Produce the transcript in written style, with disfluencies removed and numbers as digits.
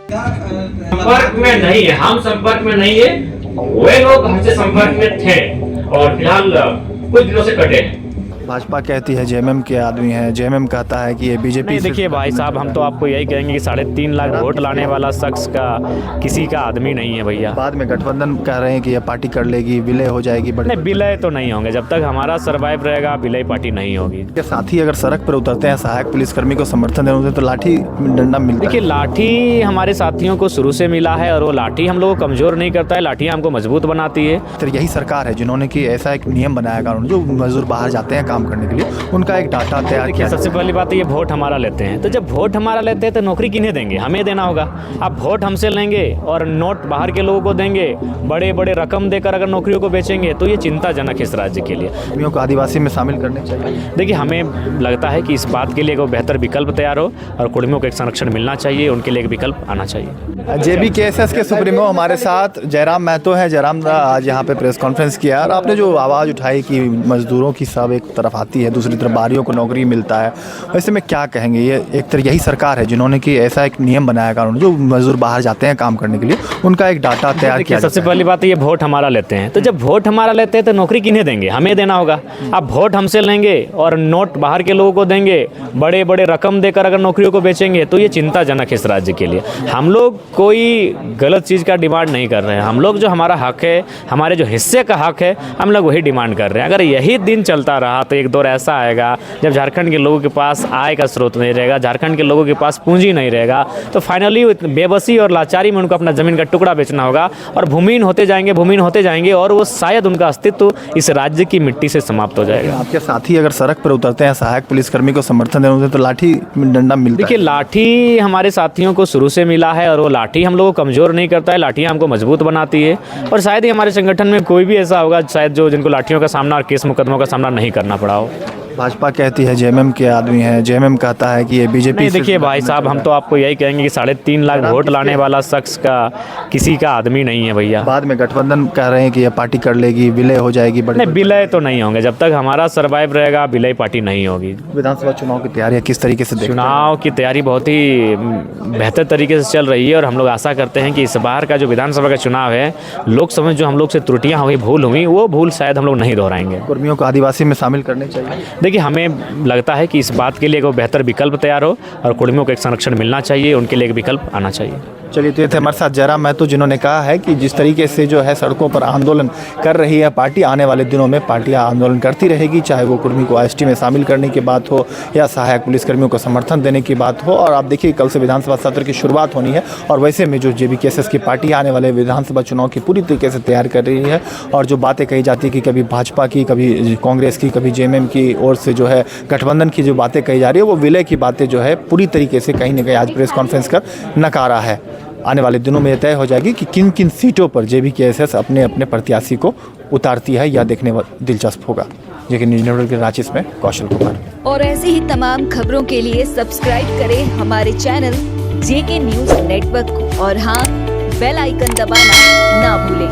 संपर्क में नहीं है, हम संपर्क में नहीं है, वे लोग हमसे संपर्क में थे और फिलहाल कुछ दिनों से कटे हैं। भाजपा कहती है जेएमएम के आदमी हैं, जेएमएम कहता है कि ये बीजेपी। नहीं देखिए भाई साहब, हम तो आपको यही कहेंगे कि 3.5 लाख वोट लाने वाला शख्स का किसी का आदमी नहीं है भैया। बाद में गठबंधन कह रहे हैं कि ये पार्टी कर लेगी, विलय हो जाएगी। नहीं, विलय तो नहीं होंगे, जब तक हमारा सर्वाइव रहेगा विलय पार्टी नहीं होगी। के साथी अगर सड़क पर उतरते हैं सहायक पुलिसकर्मी को समर्थन देने होते तो लाठी डंडा मिलता है। देखिए लाठी हमारे साथियों को शुरू से मिला है और वो लाठी हम लोग को कमजोर नहीं करता है, लाठी हमको मजबूत बनाती है। तो यही सरकार है जिन्होंने कि ऐसा एक नियम बनाया कानून, जो मजदूर बाहर जाते हैं काम करने के लिए उनका एक डाटा तैयार किया। सबसे पहली बात है ये वोट हमारा लेते हैं, तो जब वोट हमारा लेते हैं तो नौकरी किन्हें देंगे? हमें देना होगा। आप वोट हमसे लेंगे और नोट बाहर के लोगों को देंगे, बड़े बड़े रकम देकर अगर नौकरियों को बेचेंगे तो ये चिंताजनक है इस राज्य के लिए। कर्मियों को आदिवासी में शामिल करने चाहिए। देखिए हमें लगता है कि इस बात के लिए कोई बेहतर विकल्प तैयार हो और कुर्मियों को एक संरक्षण मिलना चाहिए, उनके लिए एक विकल्प आना चाहिए। जेबीकेएसएस के सुप्रीमो हमारे साथ जयराम महतो हैं। जयराम आज यहाँ पे प्रेस कॉन्फ्रेंस किया और आपने जो आवाज़ उठाई कि मजदूरों की सब एक तरफ आती है, दूसरी तरफ बाहरियों को नौकरी मिलता है, वैसे में क्या कहेंगे? ये एक तरह यही सरकार है जिन्होंने कि ऐसा एक नियम बनाया कानून, जो मजदूर बाहर जाते हैं काम करने के लिए उनका एक डाटा तैयार किया। सबसे पहली बात है ये वोट हमारा लेते हैं, तो जब वोट हमारा लेते हैं तो नौकरी किन्हें देंगे? हमें देना होगा। आप वोट हमसे लेंगे और नोट बाहर के लोगों को देंगे, बड़े बड़े रकम देकर अगर नौकरियों को बेचेंगे तो ये चिंताजनक है इस राज्य के लिए। हम लोग कोई गलत चीज़ का डिमांड नहीं कर रहे हैं, हम लोग जो हमारा हक है, हमारे जो हिस्से का हक है, हम लोग वही डिमांड कर रहे हैं। अगर यही दिन चलता रहा तो एक दौर ऐसा आएगा जब झारखंड के लोगों के पास आय का स्रोत नहीं रहेगा, झारखंड के लोगों के पास पूंजी नहीं रहेगा, तो फाइनली बेबसी और लाचारी में उनको अपना ज़मीन का टुकड़ा बेचना होगा और भूमिहीन होते जाएंगे और वो शायद उनका अस्तित्व इस राज्य की मिट्टी से समाप्त हो जाएगा। आपके साथी अगर सड़क पर उतरते हैं सहायक पुलिसकर्मी को समर्थन देने होते तो लाठी डंडा मिलता है। देखिए लाठी हमारे साथियों को शुरू से मिला है और वो लाठी हम लोग को कमज़ोर नहीं करता है, लाठी हमको मजबूत बनाती है। और शायद ही हमारे संगठन में कोई भी ऐसा होगा शायद जिनको लाठियों का सामना और केस मुकदमों का सामना नहीं करना पड़ा हो। भाजपा कहती है जेएमएम के आदमी हैं, जेएमएम कहता है कि ये बीजेपी। नहीं देखिए भाई साहब, हम तो आपको यही कहेंगे कि 3.5 लाख वोट लाने वाला शख्स का किसी का आदमी नहीं है भैया। बाद में गठबंधन कह रहे हैं कि ये पार्टी कर लेगी, विलय हो जाएगी। नहीं, विलय तो नहीं होंगे, जब तक हमारा सर्वाइव रहेगा विलय पार्टी नहीं होगी। विधानसभा चुनाव की तैयारी किस तरीके से देखते हैं? चुनाव की तैयारी बहुत ही बेहतर तरीके से चल रही है और हम लोग आशा करते हैं कि इस बार का जो विधानसभा का चुनाव है, लोकसभा में जो हम लोग से त्रुटियां हुई, भूल हुई, वो भूल शायद हम लोग नहीं दोहराएंगे। कर्मियों को आदिवासी में शामिल करने चाहिए। देखिए हमें लगता है कि इस बात के लिए कोई बेहतर विकल्प तैयार हो और कुर्मियों को एक संरक्षण मिलना चाहिए, उनके लिए एक विकल्प आना चाहिए। चलिए, तो ये थे हमारे साथ जयराम महतो, जिन्होंने कहा है कि जिस तरीके से जो है सड़कों पर आंदोलन कर रही है पार्टी, आने वाले दिनों में पार्टियां आंदोलन करती रहेगी, चाहे वो कुर्मी को आईएसटी में शामिल करने की बात हो या सहायक पुलिसकर्मियों को समर्थन देने की बात हो। और आप देखिए कल से विधानसभा सत्र की शुरुआत होनी है और वैसे में जो जेबीकेएसएस की पार्टी आने वाले विधानसभा चुनाव की पूरी तरीके से तैयार कर रही है। और जो बातें कही जाती है कि कभी भाजपा की, कभी कांग्रेस की, कभी जेएमएम की ओर से जो है गठबंधन की जो बातें कही जा रही है, वो विलय की बातें जो है पूरी तरीके से कहीं ना कहीं आज प्रेस कॉन्फ्रेंस कर नकारा है। आने वाले दिनों में यह तय हो जाएगी कि किन किन सीटों पर जेबीकेएसएस अपने अपने प्रत्याशी को उतारती है, या देखने में दिलचस्प होगा। लेकिन न्यूज़ नेटवर्क के रांची में कौशल कुमार। और ऐसी ही तमाम खबरों के लिए सब्सक्राइब करें हमारे चैनल जेके न्यूज़ नेटवर्क को और हाँ, बेल आइकन दबाना ना भूलें।